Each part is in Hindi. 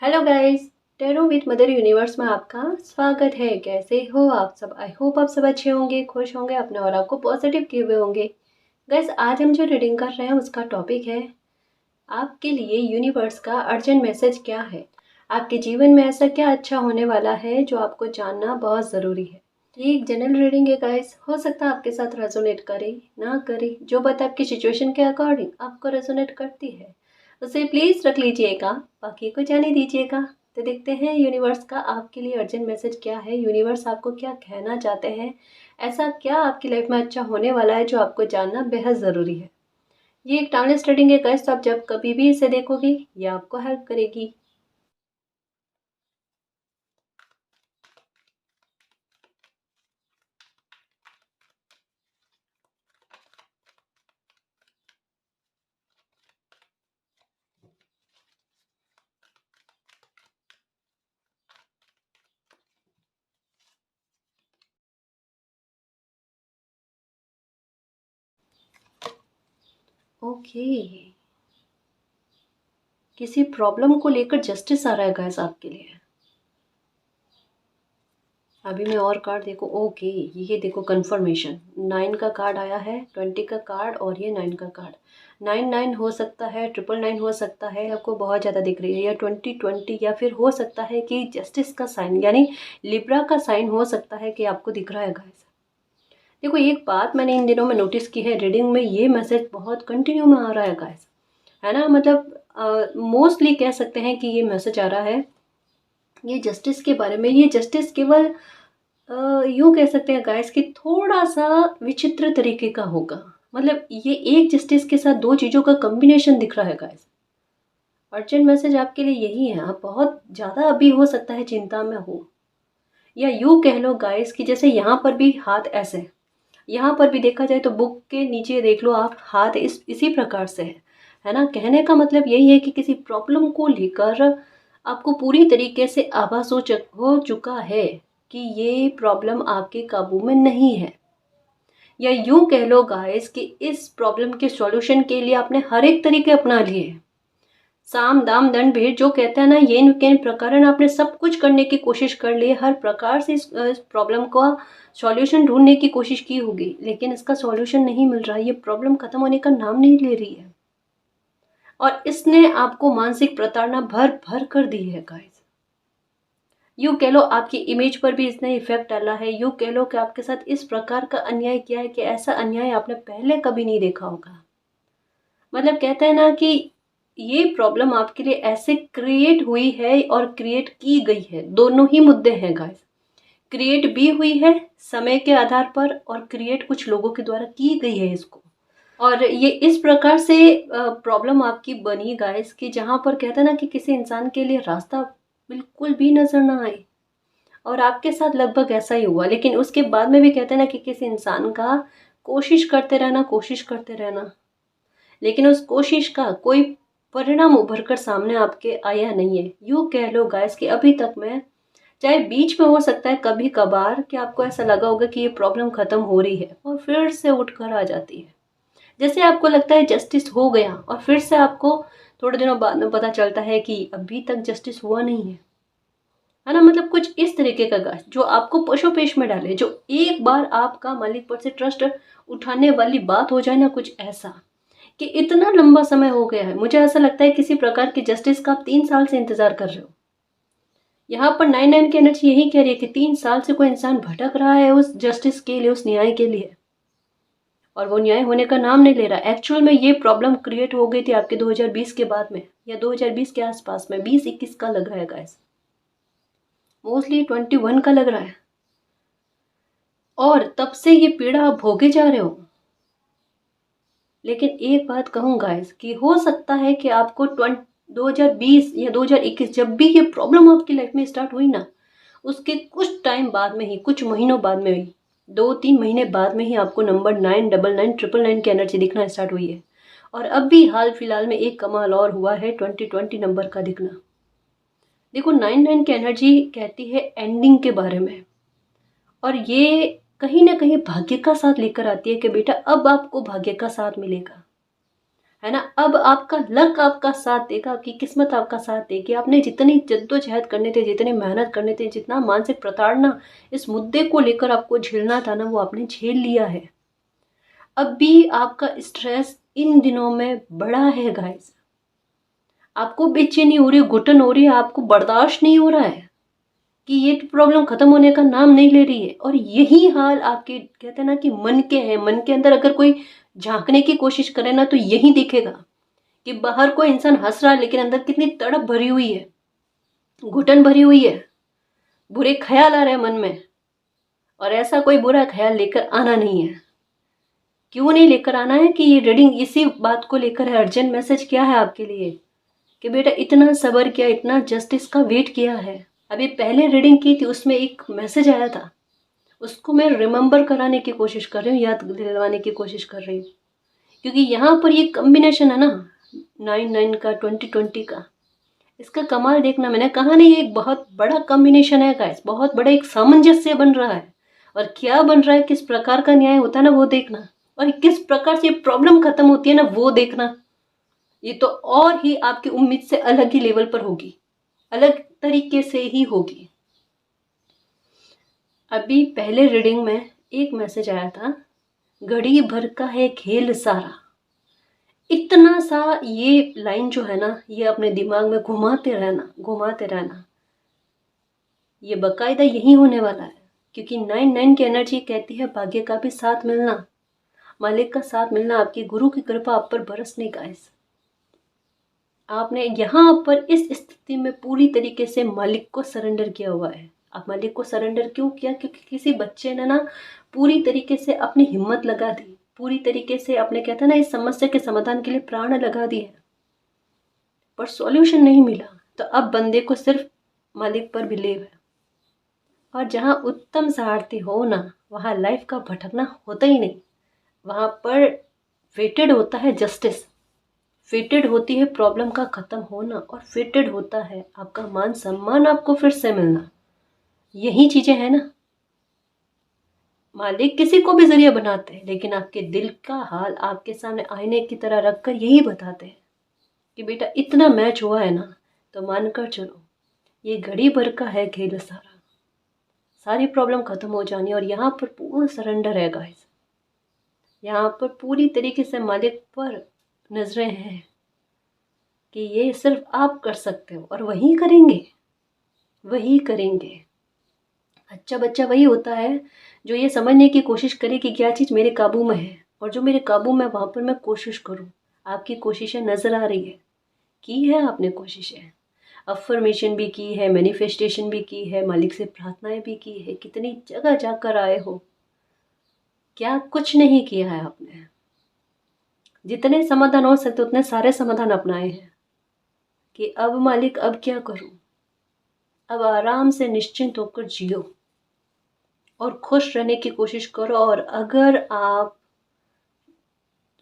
Hello guys, tarot with mother universe में आपका स्वागत है। कैसे हो आप सब? आई होप आप सब अच्छे होंगे, खुश होंगे, अपने और आपको पॉजिटिव किए हुए होंगे। गाइस, आज हम जो रीडिंग कर रहे हैं उसका टॉपिक है आपके लिए यूनिवर्स का अर्जेंट मैसेज क्या है। आपके जीवन में ऐसा क्या अच्छा होने वाला है जो आपको जानना बहुत ज़रूरी है। ये एक जनरल रीडिंग है गाइस, हो सकता है आपके साथ रेजोनेट करे ना करे। जो बात आपकी सिचुएशन के अकॉर्डिंग आपको रेजोनेट करती है उसे प्लीज़ रख लीजिएगा, बाकी को जाने दीजिएगा। तो देखते हैं यूनिवर्स का आपके लिए अर्जेंट मैसेज क्या है, यूनिवर्स आपको क्या कहना चाहते हैं। ऐसा क्या आपकी लाइफ में अच्छा होने वाला है जो आपको जानना बेहद ज़रूरी है। ये एक टाइमलेस रीडिंग है गाइस, तो आप जब कभी भी इसे देखोगे ये आपको हेल्प करेगी। ओके, किसी प्रॉब्लम को लेकर जस्टिस आ रहा है गाइस आपके लिए। अभी मैं और कार्ड देखो। ओके, ये देखो कंफर्मेशन 9 का कार्ड आया है, 20 का कार्ड और ये 9 का कार्ड। 9 हो सकता है, 999 हो सकता है, आपको बहुत ज़्यादा दिख रही है, या 20 या फिर हो सकता है कि जस्टिस का साइन यानी लिब्रा का साइन हो सकता है कि आपको दिख रहा है गाइस। देखो, एक बात मैंने इन दिनों में नोटिस की है, रीडिंग में ये मैसेज बहुत कंटिन्यू में आ रहा है गाइस, है ना। मतलब मोस्टली कह सकते हैं कि ये मैसेज आ रहा है ये जस्टिस के बारे में। ये जस्टिस केवल यूँ कह सकते हैं गाइस कि थोड़ा-सा विचित्र तरीके का होगा। मतलब ये एक जस्टिस के साथ 2 चीज़ों का कॉम्बिनेशन दिख रहा है गाइस। अर्जेंट मैसेज आपके लिए यही है, आप बहुत ज़्यादा अभी हो सकता है चिंता में हो, या यूँ कह लो गाइस कि जैसे यहाँ पर भी हाथ ऐसे, यहाँ पर भी देखा जाए तो बुक के नीचे देख लो आप, हाथ इसी प्रकार से है ना। कहने का मतलब यही है कि किसी प्रॉब्लम को लेकर आपको पूरी तरीके से आभास हो चुका है कि ये प्रॉब्लम आपके काबू में नहीं है, या यूं कह लो गाइस कि इस प्रॉब्लम के सॉल्यूशन के लिए आपने हर एक तरीके अपना लिए। साम दाम दंड भेद जो कहते हैं ना, ये केन प्रकरण आपने सब कुछ करने की कोशिश कर ली, हर प्रकार से इस प्रॉब्लम का सॉल्यूशन ढूंढने की कोशिश की होगी, लेकिन इसका सॉल्यूशन नहीं मिल रहा। ये प्रॉब्लम खत्म होने का नाम नहीं ले रही है और इसने आपको मानसिक प्रताड़ना भर भर कर दी है गाइस। यूँ कह लो आपकी इमेज पर भी इसने इफेक्ट डाला है। यूँ कह लो कि आपके साथ इस प्रकार का अन्याय किया है कि ऐसा अन्याय आपने पहले कभी नहीं देखा होगा। मतलब कहते हैं ना कि ये प्रॉब्लम आपके लिए ऐसे क्रिएट हुई है और क्रिएट की गई है। दोनों ही मुद्दे हैं गाइस, क्रिएट भी हुई है समय के आधार पर और क्रिएट कुछ लोगों के द्वारा की गई है इसको। और ये इस प्रकार से प्रॉब्लम आपकी बनी गाइस कि जहाँ पर कहते हैं ना कि किसी इंसान के लिए रास्ता बिल्कुल भी नजर ना आए, और आपके साथ लगभग ऐसा ही हुआ। लेकिन उसके बाद में भी कहते हैं ना कि किसी इंसान का कोशिश करते रहना, कोशिश करते रहना, लेकिन उस कोशिश का कोई परिणाम उभर कर सामने आपके आया नहीं है। यूँ कह लो गाइस कि अभी तक मैं, चाहे बीच में हो सकता है कभी कभार कि आपको ऐसा लगा होगा कि ये प्रॉब्लम खत्म हो रही है और फिर से उठकर आ जाती है। जैसे आपको लगता है जस्टिस हो गया और फिर से आपको थोड़े दिनों बाद में पता चलता है कि अभी तक जस्टिस हुआ नहीं है ना। मतलब कुछ इस तरीके का गाइस जो आपको पशुपेश में डाले, जो एक बार आपका मालिक पर से ट्रस्ट उठाने वाली बात हो जाए ना, कुछ ऐसा कि इतना लंबा समय हो गया है। मुझे ऐसा लगता है किसी प्रकार की जस्टिस का आप 3 साल से इंतजार कर रहे हो। यहाँ पर 9 की एनर्जी यही कह रही है कि 3 साल से कोई इंसान भटक रहा है उस जस्टिस के लिए, उस न्याय के लिए, और वो न्याय होने का नाम नहीं ले रहा। एक्चुअल में ये प्रॉब्लम क्रिएट हो गई थी आपके 2020 के बाद में, या 2020 के आसपास में, 20-21 का लग रहा है गाइस, मोस्टली 21 का लग रहा है। और तब से ये पीड़ा आप भोगे जा रहे हो। लेकिन एक बात कहूँ गाइस कि हो सकता है कि आपको 2020 या 2021 जब भी ये प्रॉब्लम आपकी लाइफ में स्टार्ट हुई ना, उसके कुछ टाइम बाद में ही, कुछ महीनों बाद में ही, 2-3 महीने बाद में ही आपको नंबर 999 की एनर्जी दिखना स्टार्ट हुई है। और अब भी हाल फिलहाल में एक कमाल और हुआ है, 2020 नंबर का दिखना। देखो, 99 की एनर्जी कहती है एंडिंग के बारे में, और ये कहीं ना कहीं भाग्य का साथ लेकर आती है कि बेटा अब आपको भाग्य का साथ मिलेगा। है ना। अब आपका लक आपका साथ देगा, आपकी किस्मत आपका साथ देगी। आपने जितनी जद्दोजहद करने थे, जितनी मेहनत करने थे, जितना मानसिक प्रताड़ना इस मुद्दे को लेकर आपको झेलना था ना, वो आपने झेल लिया है। अब भी आपका स्ट्रेस इन दिनों में बढ़ा है गाइस। आपको बेचैनी हो रही है, घुटन हो रही है, आपको बर्दाश्त नहीं हो रहा है कि ये प्रॉब्लम खत्म होने का नाम नहीं ले रही है। और यही हाल आपके कहते हैं ना कि मन के हैं, मन के अंदर अगर कोई झांकने की कोशिश करे ना तो यही दिखेगा कि बाहर कोई इंसान हंस रहा है लेकिन अंदर कितनी तड़प भरी हुई है, घुटन भरी हुई है, बुरे ख्याल आ रहे हैं मन में। और ऐसा कोई बुरा ख्याल लेकर आना नहीं है। क्यों नहीं लेकर आना है कि ये रीडिंग इसी बात को लेकर है। अर्जेंट मैसेज क्या है आपके लिए कि बेटा इतना सब्र किया, इतना जस्टिस का वेट किया है। अभी पहले रीडिंग की थी, उसमें एक मैसेज आया था, उसको मैं रिमेंबर कराने की कोशिश कर रही हूँ, याद दिलवाने की कोशिश कर रही हूँ। क्योंकि यहाँ पर ये कम्बिनेशन है ना 9 का 20 का, इसका कमाल देखना। मैंने कहा नहीं, ये एक बहुत बड़ा कम्बिनेशन है गाइस, बहुत बड़ा एक सामंजस्य बन रहा है। और क्या बन रहा है, किस प्रकार का न्याय होता है ना वो देखना, और किस प्रकार से प्रॉब्लम खत्म होती है ना वो देखना। ये तो और ही आपकी उम्मीद से अलग ही लेवल पर होगी, अलग तरीके से ही होगी। अभी पहले रीडिंग में एक मैसेज आया था, घड़ी भर का है खेल सारा। इतना सा ये लाइन जो है ना, ये अपने दिमाग में घुमाते रहना, घुमाते रहना। ये बकायदा यही होने वाला है, क्योंकि 9 की एनर्जी कहती है भाग्य का भी साथ मिलना, मालिक का साथ मिलना, आपकी गुरु की कृपा आप पर बरसने का। आपने यहाँ पर इस स्थिति में पूरी तरीके से मालिक को सरेंडर किया हुआ है। आप मालिक को सरेंडर क्यों किया? क्योंकि किसी बच्चे ने ना पूरी तरीके से अपनी हिम्मत लगा दी, पूरी तरीके से अपने कहते हैं ना इस समस्या के समाधान के लिए प्राण लगा दिए, पर सॉल्यूशन नहीं मिला। तो अब बंदे को सिर्फ मालिक पर बिलीव है। और जहाँ उत्तम सहारथी हो ना, वहाँ लाइफ का भटकना होता ही नहीं। वहाँ पर वेटेड होता है जस्टिस, फिटेड होती है प्रॉब्लम का खत्म होना, और फिटेड होता है आपका मान सम्मान आपको फिर से मिलना। यही चीजें हैं ना। मालिक किसी को भी जरिया बनाते हैं, लेकिन आपके दिल का हाल आपके सामने आईने की तरह रखकर यही बताते हैं कि बेटा इतना मैच हुआ है ना, तो मानकर चलो ये घड़ी भर का है खेल सारा, सारी प्रॉब्लम खत्म हो जानी। और यहाँ पर पूर्ण सरेंडर है गाइस, यहाँ पर पूरी तरीके से मालिक पर नजरें हैं कि ये सिर्फ आप कर सकते हो, और वही करेंगे, वही करेंगे। अच्छा बच्चा वही होता है जो ये समझने की कोशिश करे कि क्या चीज़ मेरे काबू में है, और जो मेरे काबू में वहाँ पर मैं कोशिश करूँ। आपकी कोशिशें नज़र आ रही है, की है आपने कोशिशें, अफर्मेशन भी की है, मैनिफेस्टेशन भी की है, मालिक से प्रार्थनाएं भी की है, कितनी जगह जाकर आए हो। क्या कुछ नहीं किया है आपने? जितने समाधान हो सकते उतने सारे समाधान अपनाए हैं कि अब मालिक अब क्या करूं। अब आराम से निश्चिंत होकर जियो और खुश रहने की कोशिश करो। और अगर आप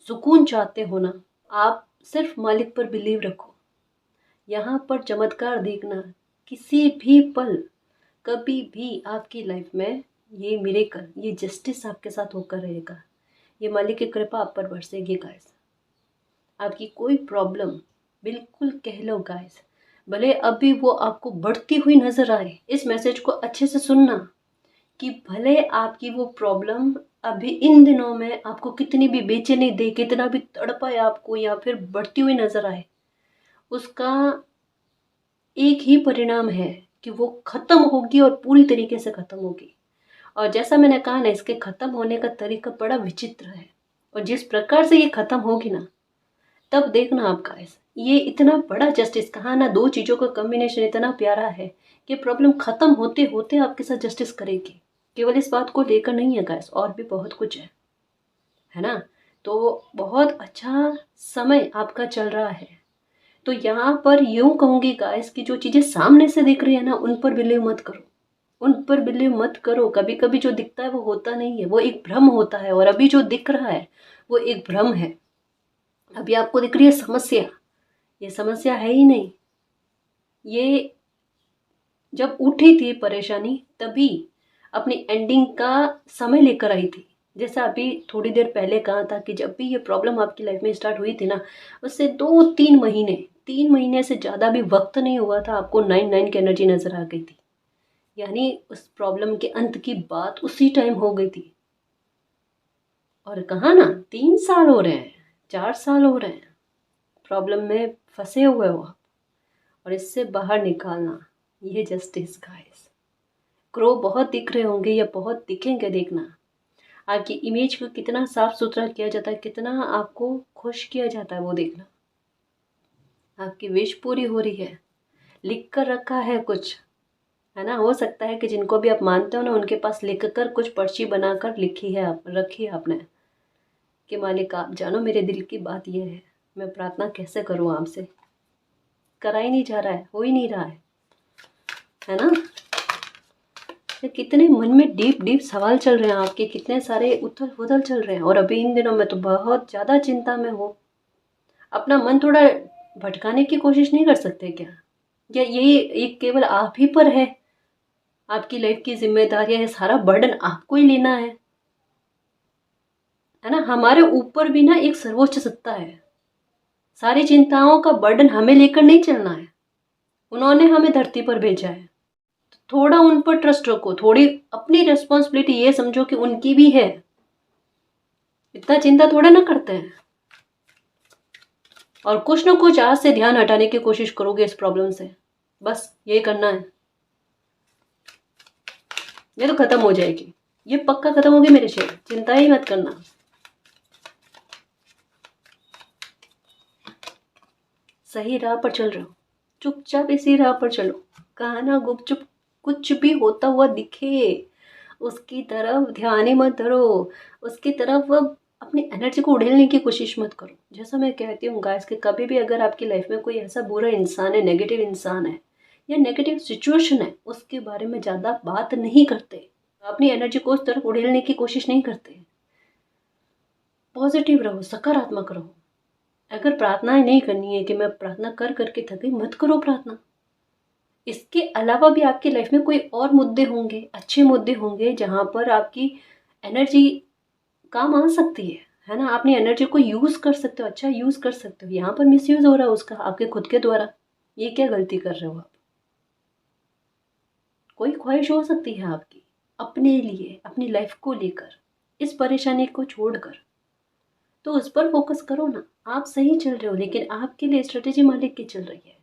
सुकून चाहते हो ना, आप सिर्फ मालिक पर बिलीव रखो। यहाँ पर चमत्कार देखना, किसी भी पल कभी भी आपकी लाइफ में ये मिरेकल, ये जस्टिस आपके साथ होकर रहेगा। ये मालिक की कृपा आप पर बरसेगी गाइस। आपकी कोई प्रॉब्लम, बिल्कुल कह लो गाइस, भले अभी वो आपको बढ़ती हुई नजर आए, इस मैसेज को अच्छे से सुनना कि भले आपकी वो प्रॉब्लम अभी इन दिनों में आपको कितनी भी बेचैनी दे, कितना भी तड़पाए आपको, या फिर बढ़ती हुई नजर आए, उसका एक ही परिणाम है कि वो खत्म होगी, और पूरी तरीके से खत्म होगी। और जैसा मैंने कहा ना, इसके खत्म होने का तरीका बड़ा विचित्र है, और जिस प्रकार से ये खत्म होगी ना, तब देखना आप गाइस, ये इतना बड़ा जस्टिस, कहा ना दो चीजों का कॉम्बिनेशन इतना प्यारा है कि प्रॉब्लम खत्म होते होते आपके साथ जस्टिस करेगी। केवल इस बात को लेकर नहीं है गाइस, और भी बहुत कुछ है ना। तो बहुत अच्छा समय आपका चल रहा है। तो यहाँ पर यूं कहूंगी गाइस कि जो चीजें सामने से दिख रही है ना, उन पर बिलीव मत करो, उन पर बिलीव मत करो। कभी कभी जो दिखता है वो होता नहीं है, वो एक भ्रम होता है। और अभी जो दिख रहा है वो एक भ्रम है। अभी आपको दिख रही है समस्या, ये समस्या है ही नहीं। ये जब उठी थी परेशानी, तभी अपनी एंडिंग का समय लेकर आई थी। जैसा अभी थोड़ी देर पहले कहा था कि जब भी ये प्रॉब्लम आपकी लाइफ में स्टार्ट हुई थी ना, उससे 2-3 महीने, 3 महीने से ज़्यादा भी वक्त नहीं हुआ था, आपको 9-9 की एनर्जी नज़र आ गई थी। यानी उस प्रॉब्लम के अंत की बात उसी टाइम हो गई थी। और कहा ना, 3 साल हो रहे हैं, 4 साल हो रहे हैं प्रॉब्लम में फंसे हुए हो आप, और इससे बाहर निकालना, ये जस्टिस गाइस। क्रो बहुत दिख रहे होंगे या बहुत दिखेंगे, देखना आपकी इमेज को कितना साफ सुथरा किया जाता है, कितना आपको खुश किया जाता है, वो देखना। आपकी विश पूरी हो रही है, लिख कर रखा है कुछ, है ना। हो सकता है कि जिनको भी आप मानते हो ना, उनके पास लिख कर कुछ पर्ची बनाकर लिखी है, आप रखी है आपने, कि मालिक आप जानो मेरे दिल की बात ये है, मैं प्रार्थना कैसे करूँ आपसे। करा ही नहीं जा रहा है, हो ही नहीं रहा है ना। ये कितने मन में डीप डीप सवाल चल रहे हैं आपके, कितने सारे उथल पुथल चल रहे हैं। और अभी इन दिनों में तो बहुत ज़्यादा चिंता में हो। अपना मन थोड़ा भटकाने की कोशिश नहीं कर सकते क्या? या यही एक केवल आप ही पर है, आपकी लाइफ की जिम्मेदारियां है, सारा बर्डन आपको ही लेना है ना। हमारे ऊपर भी ना एक सर्वोच्च सत्ता है, सारी चिंताओं का बर्डन हमें लेकर नहीं चलना है। उन्होंने हमें धरती पर भेजा है, तो थोड़ा उन पर ट्रस्ट रखो, थोड़ी अपनी रिस्पॉन्सिबिलिटी ये समझो कि उनकी भी है। इतना चिंता थोड़ा ना करते हैं। और कुछ ना कुछ आज से ध्यान हटाने की कोशिश करोगे इस प्रॉब्लम से, बस ये करना है। ये तो खत्म हो जाएगी, ये पक्का खत्म होगी मेरे शेर, चिंता ही मत करना। सही राह पर चल रहे हो, चुपचाप इसी राह पर चलो। कहा ना, गुपचुप कुछ भी होता हुआ दिखे उसकी तरफ ध्यान ही मत धरो, उसकी तरफ अपनी एनर्जी को उड़ेलने की कोशिश मत करो। जैसा मैं कहती हूँ गाइस कि कभी भी अगर आपकी लाइफ में कोई ऐसा बुरा इंसान है, नेगेटिव इंसान है या नेगेटिव सिचुएशन है, उसके बारे में ज़्यादा बात नहीं करते, अपनी एनर्जी को उस तरफ उड़ेलने की कोशिश नहीं करते। पॉजिटिव रहो, सकारात्मक रहो। अगर प्रार्थनाएं नहीं करनी है कि मैं प्रार्थना कर करके थक गई, मत करो प्रार्थना। इसके अलावा भी आपकी लाइफ में कोई और मुद्दे होंगे, अच्छे मुद्दे होंगे, जहाँ पर आपकी एनर्जी काम आ सकती है ना। अपनी एनर्जी को यूज़ कर सकते हो, अच्छा यूज़ कर सकते हो। यहाँ पर मिसयूज़ हो रहा है उसका आपके खुद के द्वारा, ये क्या गलती कर रहे हो आप। कोई ख्वाहिश हो सकती है आपकी अपने लिए, अपनी लाइफ को लेकर, इस परेशानी को छोड़कर, तो उस पर फोकस करो ना। आप सही चल रहे हो, लेकिन आपके लिए स्ट्रेटेजी मालिक की चल रही है,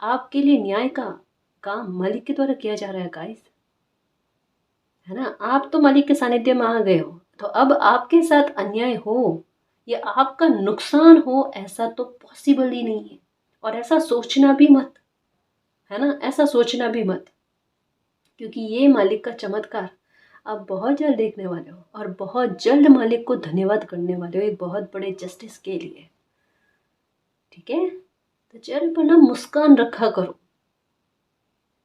आपके लिए न्याय का काम मालिक के द्वारा किया जा रहा है गाइस, है ना। आप तो मालिक के सानिध्य में आ गए हो, तो अब आपके साथ अन्याय हो या आपका नुकसान हो, ऐसा तो पॉसिबल ही नहीं है। और ऐसा सोचना भी मत, है ना, ऐसा सोचना भी मत, क्योंकि ये मालिक का चमत्कार आप बहुत जल्द देखने वाले हो, और बहुत जल्द मालिक को धन्यवाद करने वाले हो एक बहुत बड़े जस्टिस के लिए। ठीक है, तो चेहरे पर ना मुस्कान रखा करो।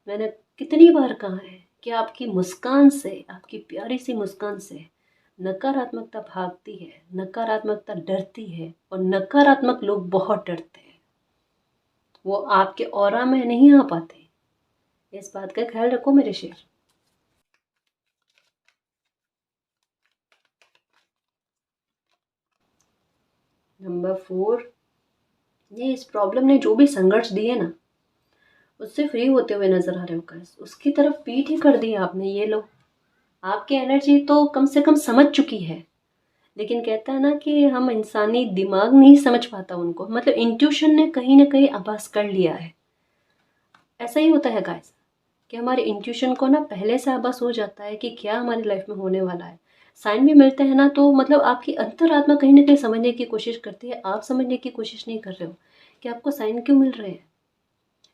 मैंने कितनी बार कहा है कि आपकी मुस्कान से, आपकी प्यारी सी मुस्कान से नकारात्मकता भागती है, नकारात्मकता डरती है, और नकारात्मक लोग बहुत डरते हैं, वो आपके ऑरा में नहीं आ पाते। इस बात का ख्याल रखो मेरे शेर। नंबर 4, ये इस प्रॉब्लम ने जो भी संघर्ष दिए ना, उससे फ्री होते हुए नजर आ रहे हो गाइस। उसकी तरफ पीठ ही कर दी आपने। ये लो, आपकी एनर्जी तो कम से कम समझ चुकी है, लेकिन कहता है ना कि हम इंसानी दिमाग नहीं समझ पाता उनको, मतलब इंट्यूशन ने कहीं ना कहीं आभास कर लिया है। ऐसा ही होता है गाइस कि हमारे इंट्यूशन को ना पहले से आभास हो जाता है कि क्या हमारी लाइफ में होने वाला है। साइन भी मिलते हैं ना, तो मतलब आपकी अंतरात्मा कहीं ना कहीं समझने की कोशिश करती है, आप समझने की कोशिश नहीं कर रहे हो कि आपको साइन क्यों मिल रहे हैं।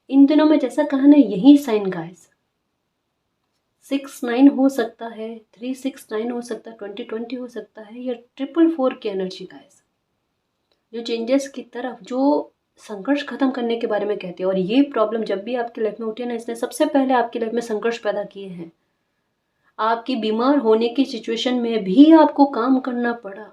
इन दिनों में जैसा कहा ना, यही साइन गाइस, 6-9 हो सकता है, 3-6-9 हो सकता है, 20-20 हो सकता है, या 4-4 की एनर्जी गाइस, जो चेंजेस की तरफ, जो संघर्ष खत्म करने के बारे में कहती है। और ये प्रॉब्लम जब भी आपकी लाइफ में उठी है ना, इसने सबसे पहले आपकी लाइफ में संघर्ष पैदा किए हैं। आपकी बीमार होने की सिचुएशन में भी आपको काम करना पड़ा।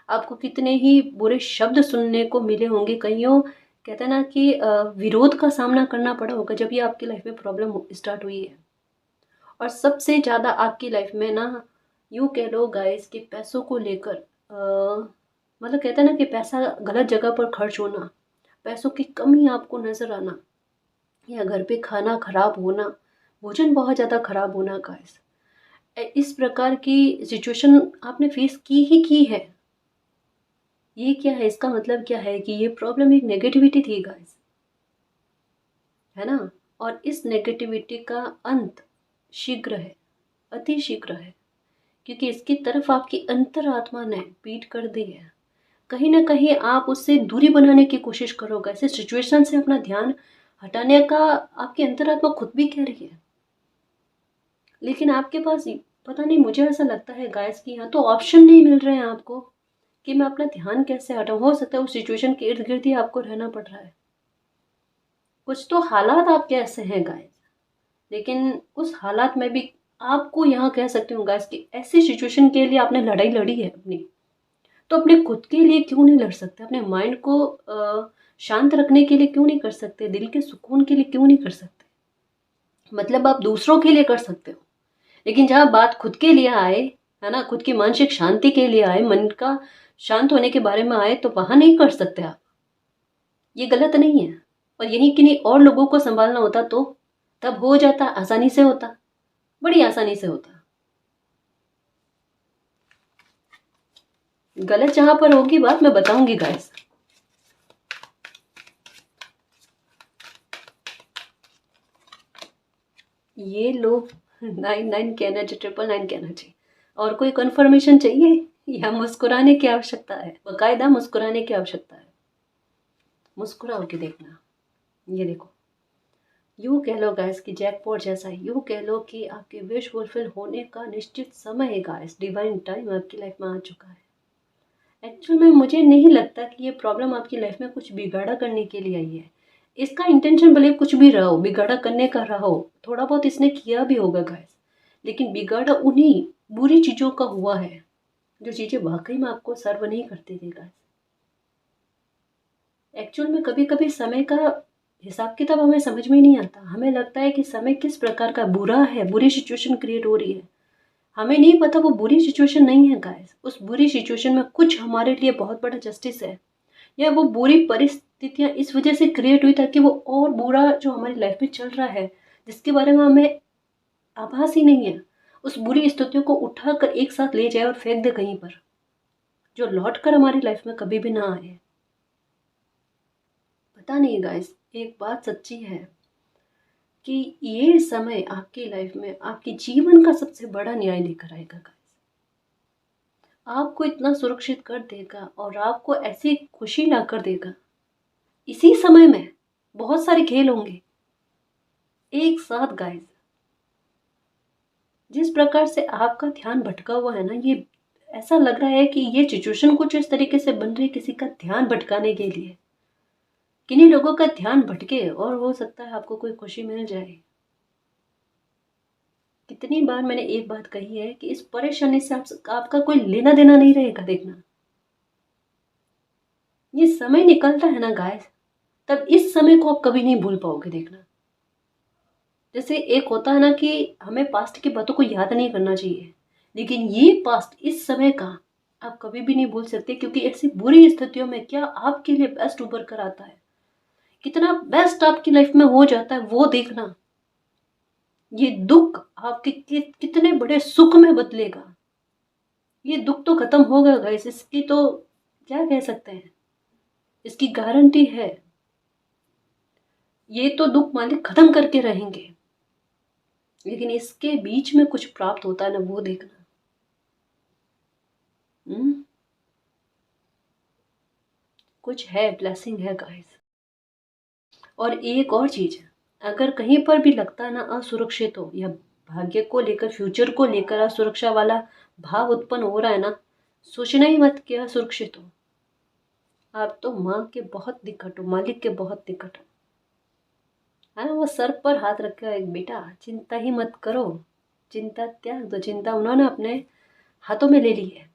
आपको कितने ही बुरे शब्द सुनने को मिले होंगे, कईयों कहते हैं ना कि विरोध का सामना करना पड़ा होगा जब ये आपकी लाइफ में प्रॉब्लम स्टार्ट हुई है। और सबसे ज़्यादा आपकी लाइफ में ना यूँ कह लो गाइस कि पैसों को लेकर मतलब कहते हैं ना कि पैसा गलत जगह पर खर्च होना, पैसों की कमी आपको नज़र आना, या घर पे खाना खराब होना, भोजन बहुत ज़्यादा खराब होना गाइस, इस प्रकार की सिचुएशन आपने फेस की ही की है। ये क्या है, इसका मतलब क्या है कि ये प्रॉब्लम एक नेगेटिविटी थी गाइस, है ना। और इस नेगेटिविटी का अंत शीघ्र है, अति शीघ्र है, क्योंकि इसकी तरफ आपकी अंतरात्मा ने पीठ कर दी है। कहीं ना कहीं आप उससे दूरी बनाने की कोशिश करोगे, ऐसे सिचुएशन से अपना ध्यान हटाने का आपकी अंतरात्मा खुद भी कह रही है, लेकिन आपके पास पता नहीं, मुझे ऐसा लगता है गाइस कि यहाँ तो ऑप्शन नहीं मिल रहे हैं आपको कि मैं अपना ध्यान कैसे हटाऊं। हो सकता है उस सिचुएशन के इर्द गिर्द ही आपको रहना पड़ रहा है। कुछ तो हालात आपके ऐसे हैं गाइस, लेकिन उस हालात में भी आपको यहाँ कह सकती हूँ गाइस कि ऐसी सिचुएशन के लिए आपने लड़ाई लड़ी है अपनी, तो अपने खुद के लिए क्यों नहीं लड़ सकते? अपने माइंड को शांत रखने के लिए क्यों नहीं कर सकते? दिल के सुकून के लिए क्यों नहीं कर सकते? मतलब आप दूसरों के लिए कर सकते हो, लेकिन जहाँ बात खुद के लिए आए, है ना, खुद की मानसिक शांति के लिए आए, मन का शांत होने के बारे में आए, तो वहाँ नहीं कर सकते आप। ये गलत नहीं है। और यही किन्हीं और लोगों को संभालना होता तो तब हो जाता, आसानी से होता, बड़ी आसानी से होता। गलत जहां पर होगी बात, मैं बताऊंगी गाइस। ये लोग 99 कहना चाहिए, 999 कहना चाहिए। और कोई कंफर्मेशन चाहिए या मुस्कुराने की आवश्यकता है? बकायदा मुस्कुराने की आवश्यकता है। मुस्कुराओ के देखना। ये देखो, यूँ कह लो गाइस कि जैकपॉट जैसा है, यूँ कह लो कि आपके विश फुलफिल होने का निश्चित समय है गाइस, डिवाइन टाइम आपकी लाइफ में आ चुका है। एक्चुअल में मुझे नहीं लगता कि ये प्रॉब्लम आपकी लाइफ में कुछ बिगाड़ा करने के लिए आई है। इसका इंटेंशन भले कुछ भी रहा हो, बिगाड़ा करने का रहा हो, थोड़ा बहुत इसने किया भी होगा गाइस, लेकिन बिगाड़ा उन्हीं बुरी चीज़ों का हुआ है जो चीज़ें वाकई में आपको सर्व नहीं करती थी गाइस। एक्चुअल में कभी कभी समय का हिसाब किताब हमें समझ में नहीं आता। हमें लगता है कि समय किस प्रकार का बुरा है, बुरी सिचुएशन क्रिएट हो रही है। हमें नहीं पता वो बुरी सिचुएशन नहीं है गाइस, उस बुरी सिचुएशन में कुछ हमारे लिए बहुत बड़ा जस्टिस है, या वो बुरी परिस्थितियाँ इस वजह से क्रिएट हुई ताकि वो और बुरा जो हमारी लाइफ में चल रहा है, जिसके बारे में हमें आभास ही नहीं है, उस बुरी स्थितियों को उठा कर एक साथ ले जाए और फेंक दे कहीं पर, जो लौट कर हमारी लाइफ में कभी भी ना आए। पता नहीं गाइस, एक बात सच्ची है कि ये समय आपकी लाइफ में आपके जीवन का सबसे बड़ा न्याय लेकर आएगा गाइस। आपको इतना सुरक्षित कर देगा और आपको ऐसी खुशी ला कर देगा। इसी समय में बहुत सारे खेल होंगे एक साथ गाइस। जिस प्रकार से आपका ध्यान भटका हुआ है ना, ये ऐसा लग रहा है कि ये सिचुएशन कुछ इस तरीके से बन रही है किसी का ध्यान भटकाने के लिए। किन्हीं लोगों का ध्यान भटके और हो सकता है आपको कोई खुशी मिल जाए। कितनी बार मैंने एक बात कही है कि इस परेशानी से आपका कोई लेना देना नहीं रहेगा। देखना, ये समय निकलता है ना गाइस, तब इस समय को आप कभी नहीं भूल पाओगे। देखना, जैसे एक होता है ना कि हमें पास्ट की बातों को याद नहीं करना चाहिए, लेकिन ये पास्ट इस समय का आप कभी भी नहीं भूल सकते, क्योंकि ऐसी बुरी स्थितियों में क्या आपके लिए बेस्ट उभर कर आता है, कितना बेस्ट आपकी लाइफ में हो जाता है वो देखना। ये दुख आपके कितने बड़े सुख में बदलेगा। ये दुख तो खत्म होगा गाइस, इसकी तो क्या कह सकते हैं, इसकी गारंटी है। ये तो दुख मालिक खत्म करके रहेंगे, लेकिन इसके बीच में कुछ प्राप्त होता है ना, वो देखना। हम्म, कुछ है, ब्लेसिंग है गाइस। और एक और चीज है, अगर कहीं पर भी लगता है ना असुरक्षित हो, या भाग्य को लेकर, फ्यूचर को लेकर असुरक्षा वाला भाव उत्पन्न हो रहा है ना, सोचना ही मत कि असुरक्षित हो। आप तो माँ के बहुत निकट हो, मालिक के बहुत निकट हो, है ना। वो सर पर हाथ रखा है, बेटा चिंता ही मत करो, चिंता त्याग दो। चिंता उन्होंने अपने हाथों में ले ली है,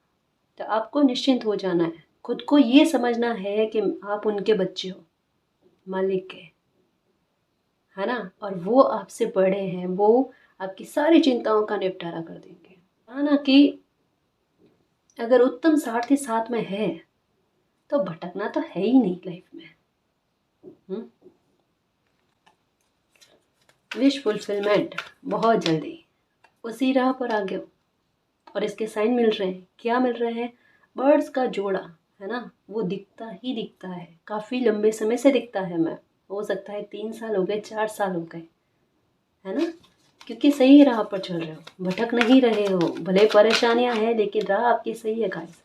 तो आपको निश्चिंत हो जाना है। खुद को ये समझना है कि आप उनके बच्चे हो, मालिक के, है ना। और वो आपसे बड़े हैं, वो आपकी सारी चिंताओं का निपटारा कर देंगे। हाँ ना कि अगर उत्तम सारथी साथ में है तो भटकना तो है ही नहीं लाइफ में। विश फुलफिलमेंट बहुत जल्दी उसी राह पर आ गए और इसके साइन मिल रहे हैं। क्या मिल रहे हैं? बर्ड्स का जोड़ा, है ना, वो दिखता ही दिखता है, काफ़ी लंबे समय से दिखता है। मैं हो सकता है 3 साल हो गए, 4 साल हो गए, है ना, क्योंकि सही राह पर चल रहे हो, भटक नहीं रहे हो। भले परेशानियां हैं लेकिन राह आपकी सही है गाइस।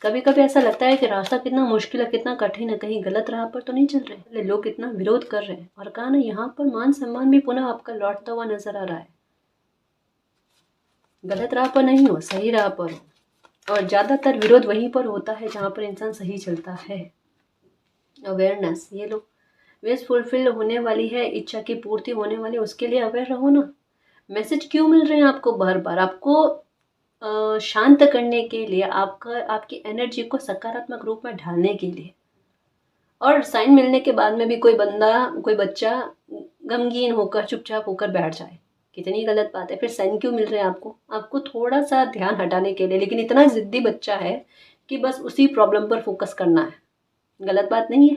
कभी कभी ऐसा लगता है कि रास्ता कितना मुश्किल है, कितना कठिन है, कहीं गलत राह पर तो नहीं चल रहे। लोग कितना विरोध कर रहे हैं और कहा ना, यहाँ पर मान सम्मान भी पुनः आपका लौटता हुआ नजर आ रहा है। गलत राह पर नहीं हो, सही राह पर हो। और ज़्यादातर विरोध वहीं पर होता है जहाँ पर इंसान सही चलता है। अवेयरनेस, ये लो, विश फुलफिल होने वाली है, इच्छा की पूर्ति होने वाली है, उसके लिए अवेयर रहो ना। मैसेज क्यों मिल रहे हैं आपको बार बार? आपको शांत करने के लिए, आपकी एनर्जी को सकारात्मक रूप में ढालने के लिए। और साइन मिलने के बाद में भी कोई बच्चा गमगीन होकर चुपचाप होकर बैठ जाए, कितनी गलत बात है। फिर साइन क्यों मिल रहे हैं आपको? आपको थोड़ा सा ध्यान हटाने के लिए, लेकिन इतना जिद्दी बच्चा है कि बस उसी प्रॉब्लम पर फोकस करना है। गलत बात नहीं है।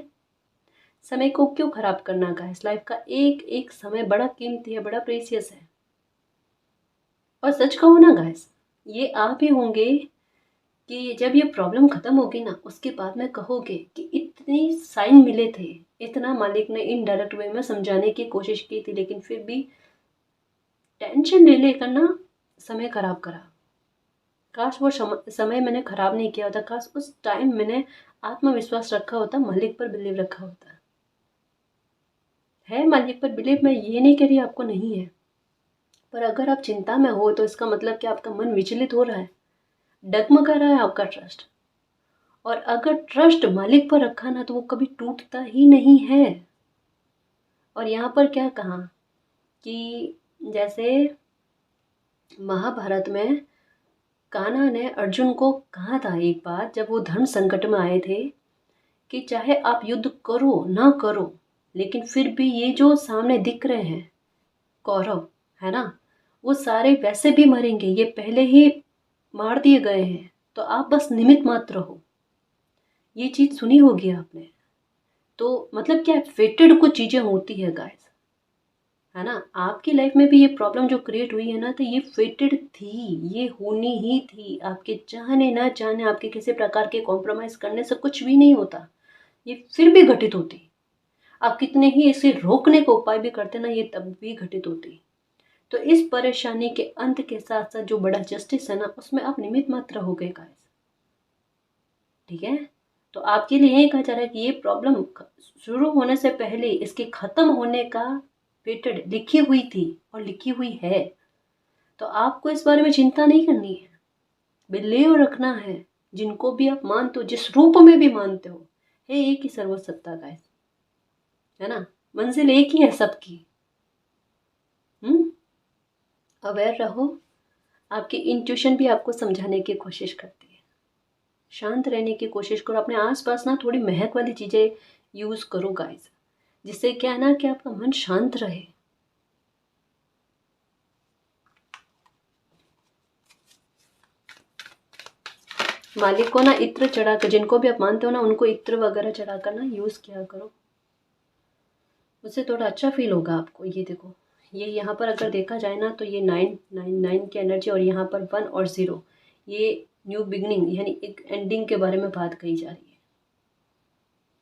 समय को क्यों खराब करना का? इस लाइफ का एक एक समय बड़ा कीमती है, बड़ा प्रेसियस है। और सच कहो ना गाइस, ये आप ही होंगे कि जब ये प्रॉब्लम खत्म होगी ना, उसके बाद में कहोगे कि इतने साइन मिले थे, इतना मालिक ने इनडायरेक्ट वे में समझाने की कोशिश की थी, लेकिन फिर भी टेंशन ले लेकर ना समय खराब करा। काश वो समय मैंने खराब नहीं किया होता, काश उस टाइम मैंने आत्मविश्वास रखा होता, मालिक पर बिलीव रखा होता। है मालिक पर बिलीव, मैं ये नहीं कह रही आपको नहीं है, पर अगर आप चिंता में हो तो इसका मतलब कि आपका मन विचलित हो रहा है, डगमगा रहा है आपका ट्रस्ट। और अगर ट्रस्ट मालिक पर रखा ना तो वो कभी टूटता ही नहीं है। और यहाँ पर क्या कहा कि जैसे महाभारत में कान्हा ने अर्जुन को कहा था एक बार, जब वो धर्म संकट में आए थे, कि चाहे आप युद्ध करो ना करो, लेकिन फिर भी ये जो सामने दिख रहे हैं कौरव, है ना, वो सारे वैसे भी मरेंगे, ये पहले ही मार दिए गए हैं, तो आप बस निमित्त मात्र हो। ये चीज़ सुनी होगी आपने। तो मतलब क्या, फेटेड कुछ चीज़ें होती है गाइस, है ना। आपकी लाइफ में भी ये प्रॉब्लम जो क्रिएट हुई है ना, तो ये फेटेड थी, ये होनी ही थी। आपके चाहने ना चाहने, आपके किसी प्रकार के कॉम्प्रोमाइज़ करने से कुछ भी नहीं होता, ये फिर भी घटित होती। आप कितने ही इसे रोकने का उपाय भी करते ना, ये तब भी घटित होती। तो इस परेशानी के अंत के साथ साथ जो बड़ा जस्टिस है ना, उसमें आप निमित्त मात्र हो गए गाइस, ठीक है। तो आपके लिए यही कहा जा रहा है कि ये प्रॉब्लम शुरू होने से पहले इसके खत्म होने का पेटेड लिखी हुई थी और लिखी हुई है। तो आपको इस बारे में चिंता नहीं करनी है, बिलीव रखना है। जिनको भी आप मानते हो, जिस रूप में भी मानते हो, है एक ही सर्वसत्ता गाइस, है ना, मंजिल एक ही है सबकी। अवेयर रहो। आपकी इंट्यूशन भी आपको समझाने की कोशिश करती है। शांत रहने की कोशिश करो, अपने आसपास ना थोड़ी महक वाली चीज़ें यूज़ करो गाइस, जिससे क्या है ना कि आपका मन शांत रहे। मालिक को ना इत्र चढ़ाकर, जिनको भी आप मानते हो ना, उनको इत्र वगैरह चढ़ाकर ना यूज़ किया करो, उससे थोड़ा अच्छा फील होगा आपको। ये देखो, ये यहाँ पर अगर देखा जाए ना, तो ये 999 की एनर्जी, और यहाँ पर 1 और 0, ये न्यू बिगनिंग यानी एक एंडिंग के बारे में बात कही जा रही है।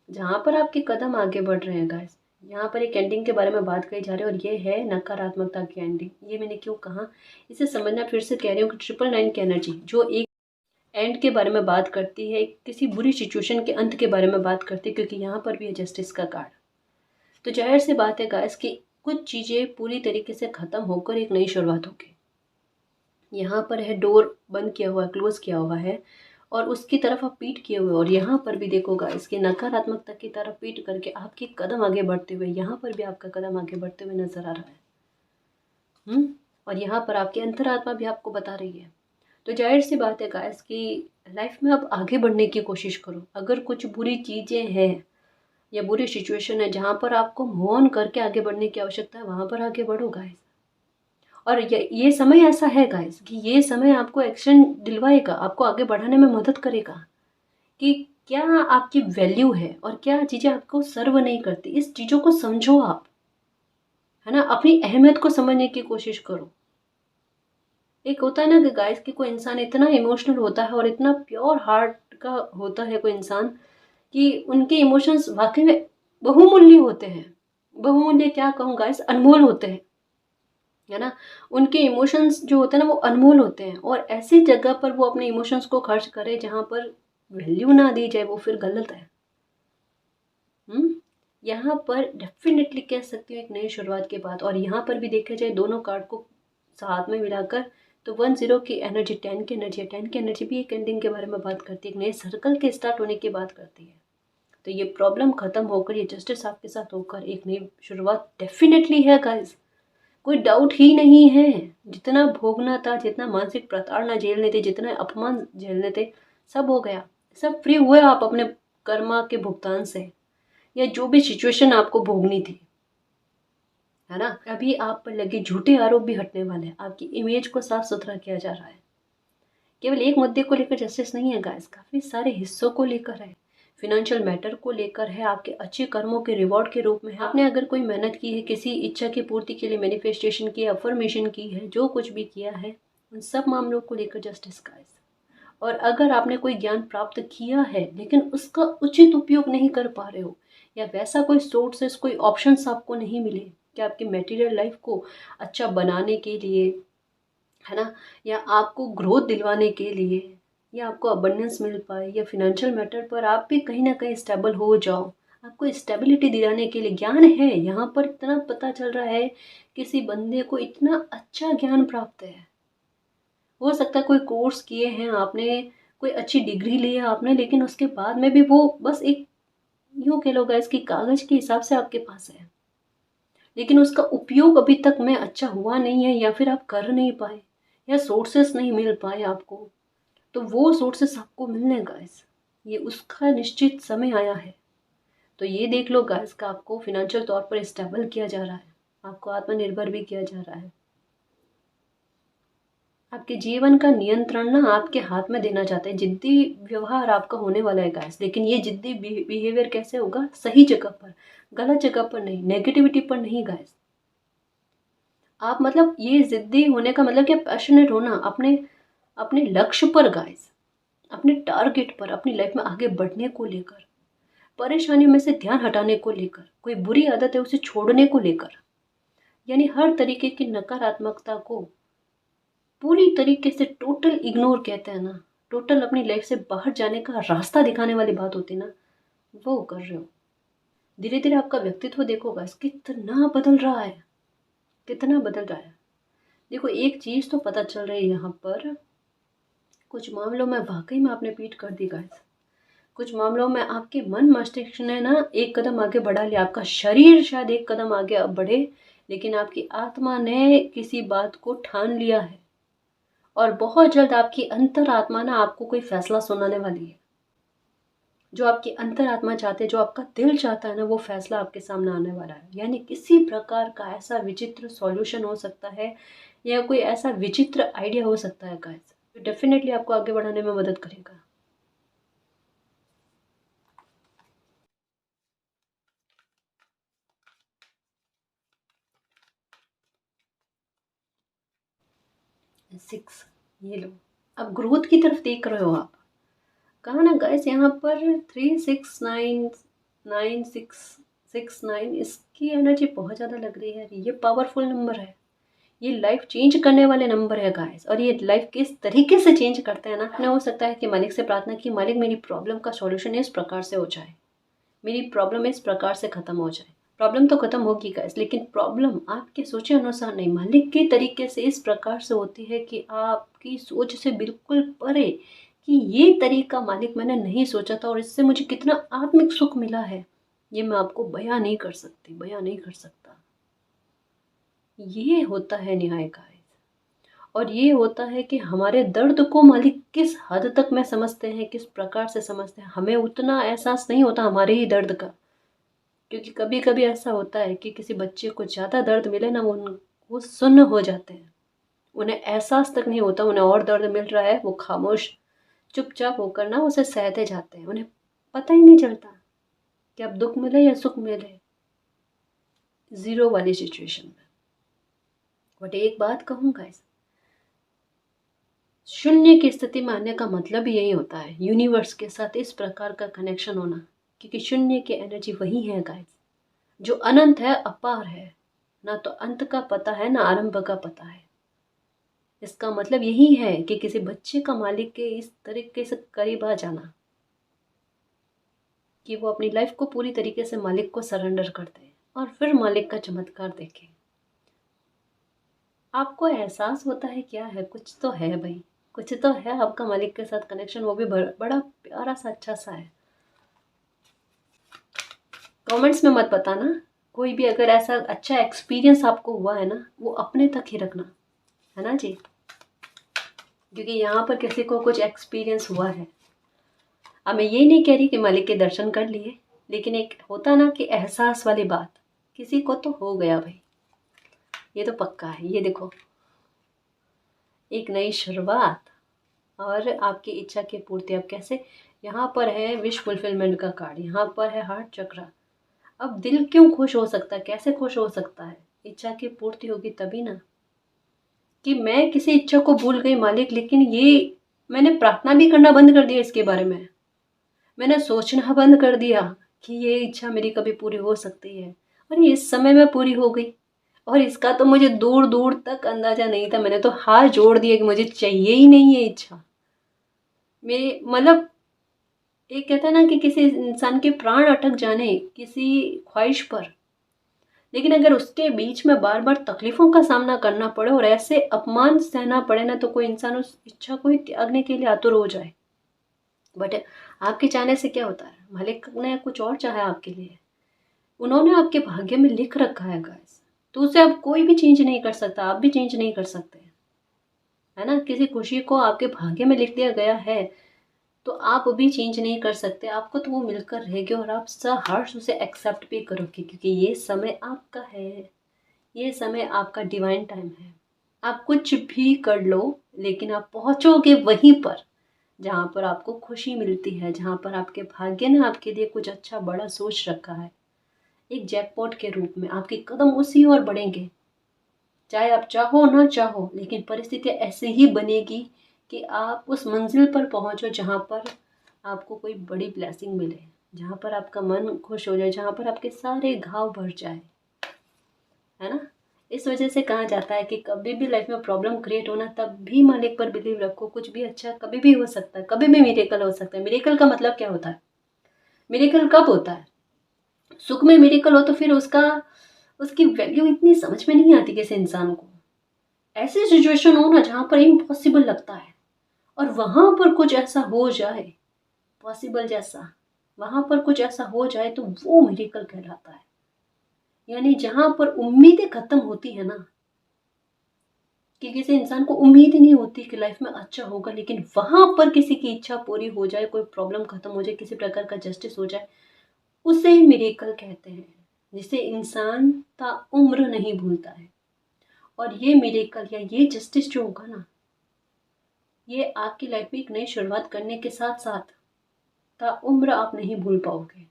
जहाँ पर आपके कदम आगे बढ़ रहे हैं गाइस, यहाँ पर एक एंडिंग के बारे में बात कही जा रही है, और ये है नकारात्मकता की एंडिंग। ये मैंने क्यों कहा, इसे समझना फिर से कह रही हूँ कि 999 की एनर्जी जो एक एंड के बारे में बात करती है, किसी बुरी सिचुएशन के अंत के बारे में बात करती है, क्योंकि यहाँ पर भी है जस्टिस का कार्ड। तो जाहिर सी बात है गाइस कि कुछ चीज़ें पूरी तरीके से ख़त्म होकर एक नई शुरुआत होगी। यहाँ पर है डोर बंद किया हुआ है, क्लोज किया हुआ है, और उसकी तरफ आप पीठ किए हुए, और यहाँ पर भी देखो गाइस कि नकारात्मकता की तरफ पीठ करके आपके कदम आगे बढ़ते हुए, यहाँ पर भी आपका कदम आगे बढ़ते हुए नजर आ रहा है। और यहाँ पर आपकी अंतरात्मा भी आपको बता रही है। तो जाहिर सी बात है गाइस कि लाइफ में अब आगे बढ़ने की कोशिश करो। अगर कुछ बुरी चीज़ें हैं या बुरी सिचुएशन है जहाँ पर आपको मूव ऑन करके आगे बढ़ने की आवश्यकता है, वहाँ पर आगे बढ़ो गाइस। और ये समय ऐसा है गाइस कि ये समय आपको एक्शन दिलवाएगा, आपको आगे बढ़ाने में मदद करेगा कि क्या आपकी वैल्यू है और क्या चीज़ें आपको सर्व नहीं करती। इस चीज़ों को समझो आप, है ना? अपनी अहमियत को समझने की कोशिश करो। एक होता है ना कि गाइस कि कोई इंसान इतना इमोशनल होता है और इतना प्योर हार्ट का होता है कोई इंसान कि उनके इमोशंस वाक़ई में बहुमूल्य होते हैं। बहुमूल्य क्या कहूँ गाइस, अनमोल होते हैं, है ना? उनके इमोशंस जो होते हैं ना वो अनमोल होते हैं और ऐसी जगह पर वो अपने इमोशंस को खर्च करे जहाँ पर वैल्यू ना दी जाए, वो फिर गलत है। यहाँ पर डेफ़िनेटली कह सकती हूँ एक नई शुरुआत के बाद, और यहाँ पर भी देखा जाए दोनों कार्ड को साथ में मिलाकर तो 10 की एनर्जी, 10 की एनर्जी है। 10 की एनर्जी भी एक एंडिंग के बारे में बात करती है, एक नए सर्कल के स्टार्ट होने की बात करती है। तो ये प्रॉब्लम ख़त्म होकर, ये जस्टिस आपके साथ होकर एक नई शुरुआत डेफ़िनेटली है गाइस, कोई डाउट ही नहीं है। जितना भोगना था, जितना मानसिक प्रताड़ना झेलने थे, जितना अपमान झेलने थे, सब हो गया। सब फ्री हुए आप अपने कर्मा के भुगतान से, या जो भी सिचुएशन आपको भोगनी थी, है ना? अभी आप पर लगे झूठे आरोप भी हटने वाले हैं, आपकी इमेज को साफ सुथरा किया जा रहा है। केवल एक मुद्दे को लेकर जस्टिस नहीं है गाइस, काफ़ी सारे हिस्सों को लेकर है, फिनेंशियल मैटर को लेकर है, आपके अच्छे कर्मों के रिवॉर्ड के रूप में है। आपने अगर कोई मेहनत की है, किसी इच्छा की पूर्ति के लिए मैनिफेस्टेशन की है, अफर्मेशन की है, जो कुछ भी किया है, उन सब मामलों को लेकर जस्टिस गाइस। और अगर आपने कोई ज्ञान प्राप्त किया है लेकिन उसका उचित उपयोग नहीं कर पा रहे हो, या वैसा कोई सोर्सेस, कोई ऑप्शंस आपको नहीं मिले कि आपकी मटेरियल लाइफ को अच्छा बनाने के लिए, है ना, या आपको ग्रोथ दिलवाने के लिए, या आपको अबंडेंस मिल पाए, या फिनेंशियल मैटर पर आप भी कहीं ना कहीं स्टेबल हो जाओ, आपको स्टेबिलिटी दिलाने के लिए ज्ञान है। यहाँ पर इतना पता चल रहा है किसी बंदे को इतना अच्छा ज्ञान प्राप्त है। हो सकता है कोई कोर्स किए हैं आपने, कोई अच्छी डिग्री ली है आपने, लेकिन उसके बाद में भी वो बस एक, यूँ कह लो गाइस कि कागज़ के हिसाब से आपके पास है, लेकिन उसका उपयोग अभी तक में अच्छा हुआ नहीं है, या फिर आप कर नहीं पाए, या सोर्सेस नहीं मिल पाए आपको। तो वो सोर्सेस आपको मिलने गाइस, ये उसका निश्चित समय आया है। तो ये देख लो गाइस का आपको फिनेंशियल तौर पर स्टेबल किया जा रहा है, आपको आत्मनिर्भर भी किया जा रहा है। आपके जीवन का नियंत्रण ना आपके हाथ में देना चाहते हैं। जिद्दी व्यवहार आपका होने वाला है गाइस, लेकिन ये जिद्दी बिहेवियर कैसे होगा? सही जगह पर, गलत जगह पर नहीं, नेगेटिविटी पर नहीं गाइस। आप मतलब ये जिद्दी होने का मतलब क्या, पैशनेट होना अपने अपने लक्ष्य पर गाइस, अपने टारगेट पर, अपनी लाइफ में आगे बढ़ने को लेकर, परेशानियों में से ध्यान हटाने को लेकर, कोई बुरी आदत है उसे छोड़ने को लेकर, यानी हर तरीके की नकारात्मकता को पूरी तरीके से टोटल इग्नोर, कहते हैं ना, टोटल अपनी लाइफ से बाहर जाने का रास्ता दिखाने वाली बात होती है ना, वो कर रहे हो। धीरे धीरे आपका व्यक्तित्व देखो गाइस कितना बदल रहा है, कितना बदल रहा है। देखो एक चीज़ तो पता चल रही है यहाँ पर, कुछ मामलों में वाकई में आपने पीठ कर दी गाइस। कुछ मामलों में आपके मन मस्तिष्क ने ना एक कदम आगे बढ़ा लिया, आपका शरीर शायद एक कदम आगे अब बढ़े, लेकिन आपकी आत्मा ने किसी बात को ठान लिया है, और बहुत जल्द आपकी अंतरात्मा ना आपको कोई फैसला सुनाने वाली है। जो आपकी अंतरात्मा चाहते है, जो आपका दिल चाहता है ना, वो फैसला आपके सामने आने वाला है। यानी किसी प्रकार का ऐसा विचित्र सॉल्यूशन हो सकता है, या कोई ऐसा विचित्र आइडिया हो सकता है गाइस, जो डेफिनेटली आपको आगे बढ़ाने में मदद करेगा। सिक्स, ये लो, अब ग्रोथ की तरफ देख रहे हो आप। कहा ना गाइस यहाँ पर 3 6 9 9 6 6 9, इसकी एनर्जी बहुत ज़्यादा लग रही है। ये पावरफुल नंबर है, ये लाइफ चेंज करने वाले नंबर है गाइस। और ये लाइफ किस तरीके से चेंज करते हैं ना, हो सकता है कि मालिक से प्रार्थना की, मालिक मेरी प्रॉब्लम का सॉल्यूशन इस प्रकार से हो जाए, मेरी प्रॉब्लम इस प्रकार से ख़त्म हो जाए। प्रॉब्लम तो ख़त्म होगी गाइस, लेकिन प्रॉब्लम आपके सोचे अनुसार नहीं, मालिक के तरीके से इस प्रकार से होती है कि आपकी सोच से बिल्कुल परे, कि ये तरीका मालिक मैंने नहीं सोचा था और इससे मुझे कितना आत्मिक सुख मिला है, ये मैं आपको बयां नहीं कर सकती, बयां नहीं कर सकता। ये होता है न्याय गाइस। और ये होता है कि हमारे दर्द को मालिक किस हद तक में समझते हैं, किस प्रकार से समझते हैं, हमें उतना एहसास नहीं होता हमारे ही दर्द का। क्योंकि कभी कभी ऐसा होता है कि किसी बच्चे को ज़्यादा दर्द मिले ना, वो सुन्न हो जाते हैं, उन्हें एहसास तक नहीं होता उन्हें और दर्द मिल रहा है, वो खामोश चुपचाप होकर ना उसे सहते जाते हैं। उन्हें पता ही नहीं चलता कि अब दुख मिले या सुख मिले, ज़ीरो वाली सिचुएशन में। बट एक बात कहूँ गाइस, शून्य की स्थिति में आने का मतलब यही होता है, यूनिवर्स के साथ इस प्रकार का कनेक्शन होना, क्योंकि शून्य की एनर्जी वही है गाइस जो अनंत है, अपार है। ना तो अंत का पता है ना आरंभ का पता है। इसका मतलब यही है कि किसी बच्चे का मालिक के इस तरीके से करीब आ जाना कि वो अपनी लाइफ को पूरी तरीके से मालिक को सरेंडर कर दे और फिर मालिक का चमत्कार देखे। आपको एहसास होता है क्या है, कुछ तो है भाई, कुछ तो है आपका मालिक के साथ कनेक्शन, वो भी बड़ा प्यारा सा अच्छा सा है। कमेंट्स में मत बताना, कोई भी अगर ऐसा अच्छा एक्सपीरियंस आपको हुआ है ना, वो अपने तक ही रखना, है ना जी, क्योंकि यहाँ पर किसी को कुछ एक्सपीरियंस हुआ है। अब मैं ये नहीं कह रही कि मालिक के दर्शन कर लिए, लेकिन एक होता ना कि एहसास वाली बात, किसी को तो हो गया भाई, ये तो पक्का है। ये देखो, एक नई शुरुआत और आपकी इच्छा की पूर्ति। अब कैसे, यहाँ पर है विश फुलफिलमेंट का कार्ड, यहाँ पर है हार्ट चक्रा। अब दिल क्यों खुश हो सकता है, कैसे खुश हो सकता है? इच्छा की पूर्ति होगी तभी ना। कि मैं किसी इच्छा को भूल गई मालिक, लेकिन ये मैंने प्रार्थना भी करना बंद कर दिया इसके बारे में। मैंने सोचना बंद कर दिया कि ये इच्छा मेरी कभी पूरी हो सकती है, और ये इस समय में पूरी हो गई। और इसका तो मुझे दूर दूर तक अंदाजा नहीं था। मैंने तो हाथ जोड़ दिया कि मुझे चाहिए ही नहीं ये इच्छा। मेरे मतलब, एक कहता है ना कि किसी इंसान के प्राण अटक जाने किसी ख्वाहिश पर, लेकिन अगर उसके बीच में बार बार तकलीफों का सामना करना पड़े और ऐसे अपमान सहना पड़े ना, तो कोई इंसान उस इच्छा को ही त्यागने के लिए आतुर हो जाए। बट आपके चाहने से क्या होता है, मालिक ने कुछ और चाहा आपके लिए, उन्होंने आपके भाग्य में लिख रखा है गाइस, तो उसे अब कोई भी चेंज नहीं कर सकता, आप भी चेंज नहीं कर सकते, है ना। किसी खुशी को आपके भाग्य में लिख दिया गया है तो आप भी चेंज नहीं कर सकते, आपको तो वो मिलकर रहेगी और आप सहर्ष उसे एक्सेप्ट भी करोगे, क्योंकि ये समय आपका है, ये समय आपका डिवाइन टाइम है। आप कुछ भी कर लो, लेकिन आप पहुंचोगे वहीं पर जहाँ पर आपको खुशी मिलती है, जहाँ पर आपके भाग्य ने आपके लिए कुछ अच्छा बड़ा सोच रखा है। एक जैकपॉट के रूप में आपके कदम उसी ओर बढ़ेंगे, चाहे आप चाहो ना चाहो, लेकिन परिस्थितियाँ ऐसे ही बनेगी कि आप उस मंजिल पर पहुँचो जहाँ पर आपको कोई बड़ी ब्लेसिंग मिले, जहाँ पर आपका मन खुश हो जाए, जहाँ पर आपके सारे घाव भर जाए, है ना। इस वजह से कहा जाता है कि कभी भी लाइफ में प्रॉब्लम क्रिएट होना, तब भी मालिक पर बिलीव रखो, कुछ भी अच्छा कभी भी हो सकता है, कभी भी मिरेकल हो सकता है। मिरेकल का मतलब क्या होता है, मिरेकल कब होता है? सुख में मिरेकल हो तो फिर उसकी वैल्यू इतनी समझ में नहीं आती किसी इंसान को। ऐसी सिचुएशन हो ना जहाँ पर इम्पॉसिबल लगता है, और वहाँ पर कुछ ऐसा हो जाए पॉसिबल जैसा, वहाँ पर कुछ ऐसा हो जाए तो वो मिरेकल कहलाता है। यानी जहाँ पर उम्मीदें खत्म होती है ना, कि किसी इंसान को उम्मीद ही नहीं होती कि लाइफ में अच्छा होगा, लेकिन वहाँ पर किसी की इच्छा पूरी हो जाए, कोई प्रॉब्लम खत्म हो जाए, किसी प्रकार का जस्टिस हो जाए, उसे मिरेकल कहते हैं, जिसे इंसान ताउम्र नहीं भूलता है। और ये मिरेकल या ये जस्टिस जो होगा ना, ये आपकी लाइफ में एक नई शुरुआत करने के साथ साथ ताउम्र आप नहीं भूल पाओगे,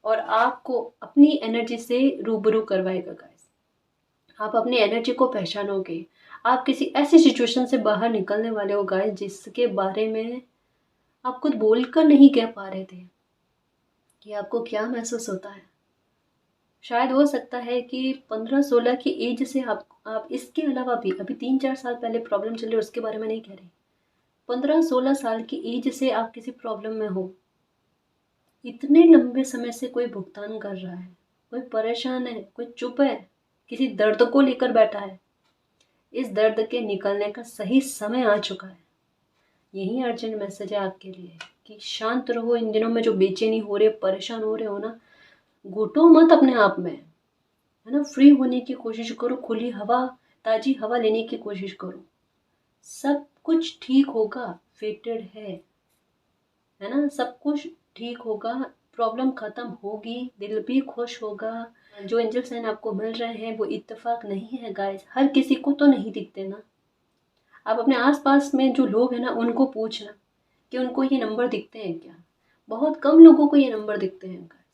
और आपको अपनी एनर्जी से रूबरू करवाएगा गाइस। आप अपनी एनर्जी को पहचानोगे, आप किसी ऐसी सिचुएशन से बाहर निकलने वाले हो गाइस जिसके बारे में आप खुद बोलकर नहीं कह पा रहे थे कि आपको क्या महसूस होता है। शायद हो सकता है कि 15-16 की एज से आप इसके अलावा भी, अभी 3-4 साल पहले प्रॉब्लम चल रही है उसके बारे में नहीं कह रही, 15-16 साल की एज से आप किसी प्रॉब्लम में हो, इतने लंबे समय से कोई भुगतान कर रहा है, कोई परेशान है, कोई चुप है, किसी दर्द को लेकर बैठा है। इस दर्द के निकलने का सही समय आ चुका है। यही अर्जेंट मैसेज है आपके लिए कि शांत रहो। इन दिनों में जो बेचैनी हो रहे, परेशान हो रहे हो ना, घुटो मत अपने आप में, है ना। फ्री होने की कोशिश करो, खुली हवा, ताजी हवा लेने की कोशिश करो। सब कुछ ठीक होगा, फेटेड है ना। सब कुछ ठीक होगा, प्रॉब्लम खत्म होगी, दिल भी खुश होगा। जो एंजल साइन आपको मिल रहे हैं वो इत्तेफाक नहीं है गाइस, हर किसी को तो नहीं दिखते ना। आप अपने आसपास में जो लोग हैं ना उनको पूछना कि उनको ये नंबर दिखते हैं क्या। बहुत कम लोगों को ये नंबर दिखते हैं गाइस,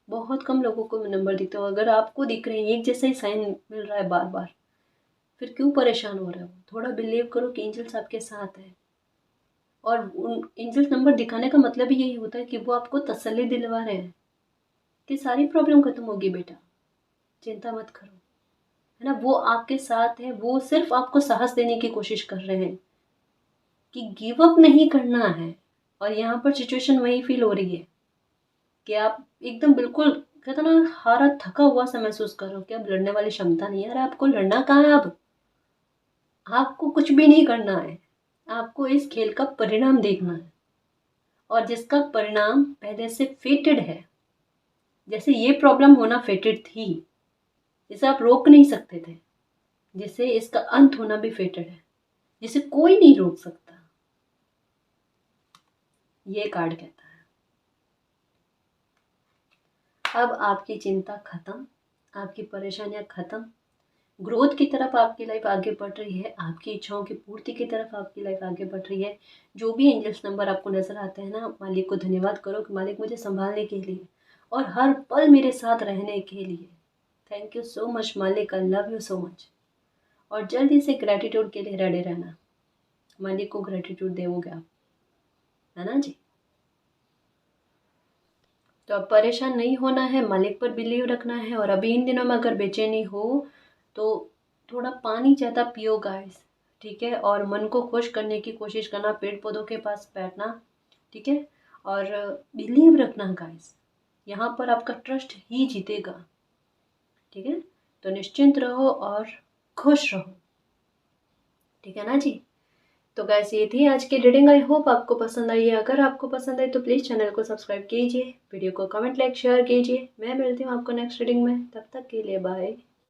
बहुत कम लोगों को नंबर दिखते हो। अगर आपको दिख रहे हैं एक जैसा ही साइन मिल रहा है बार बार, फिर क्यों परेशान हो रहे हो। थोड़ा बिलीव करो कि एंजल्स आपके साथ है। और उन एंजल्स नंबर दिखाने का मतलब ही यही होता है कि वो आपको तसल्ली दिलवा रहे हैं कि सारी प्रॉब्लम खत्म होगी बेटा, चिंता मत करो, है ना। वो आपके साथ है, वो सिर्फ आपको साहस देने की कोशिश कर रहे हैं कि गिव अप नहीं करना है। और यहाँ पर सिचुएशन वही फील हो रही है कि आप एकदम बिल्कुल कहते ना हारा थका हुआ सा महसूस कर रहे हो कि अब लड़ने वाली क्षमता नहीं है। अरे आपको लड़ना कहाँ है अब, आपको कुछ भी नहीं करना है, आपको इस खेल का परिणाम देखना है। और जिसका परिणाम पहले से फेटेड है, जैसे ये प्रॉब्लम होना फेटेड थी, इसे आप रोक नहीं सकते थे, जिससे इसका अंत होना भी फेटेड है, जिसे कोई नहीं रोक सकता, ये कार्ड कहता है। अब आपकी चिंता खत्म, आपकी परेशानियां खत्म, ग्रोथ की तरफ आपकी लाइफ आगे बढ़ रही है, आपकी इच्छाओं की पूर्ति की तरफ आपकी लाइफ आगे बढ़ रही है। जो भी एंजल्स नंबर आपको नजर आते हैं ना, मालिक को धन्यवाद करो कि मालिक मुझे संभालने के लिए और हर पल मेरे साथ रहने के लिए, थैंक यू सो मच मालिक, I love you so much. और जल्दी से ग्रेटिट्यूड के लिए रेडी रहना, मालिक को ग्रेटिट्यूड दोगे आप, है ना जी। तो अब परेशान नहीं होना है, मालिक पर बिलीव रखना है। और अभी इन दिनों में अगर बेचैनी हो तो थोड़ा पानी ज़्यादा पियो गाइस, ठीक है। और मन को खुश करने की कोशिश करना, पेड़ पौधों के पास बैठना, ठीक है। और बिलीव रखना गाइस, यहाँ पर आपका ट्रस्ट ही जीतेगा, ठीक है। तो निश्चिंत रहो और खुश रहो, ठीक है ना जी। तो गैस ये थी आज की रीडिंग, आई होप आपको पसंद आई है। अगर आपको पसंद आई तो प्लीज़ चैनल को सब्सक्राइब कीजिए, वीडियो को कमेंट लाइक शेयर कीजिए। मैं मिलती हूँ आपको नेक्स्ट रीडिंग में, तब तक के लिए बाय।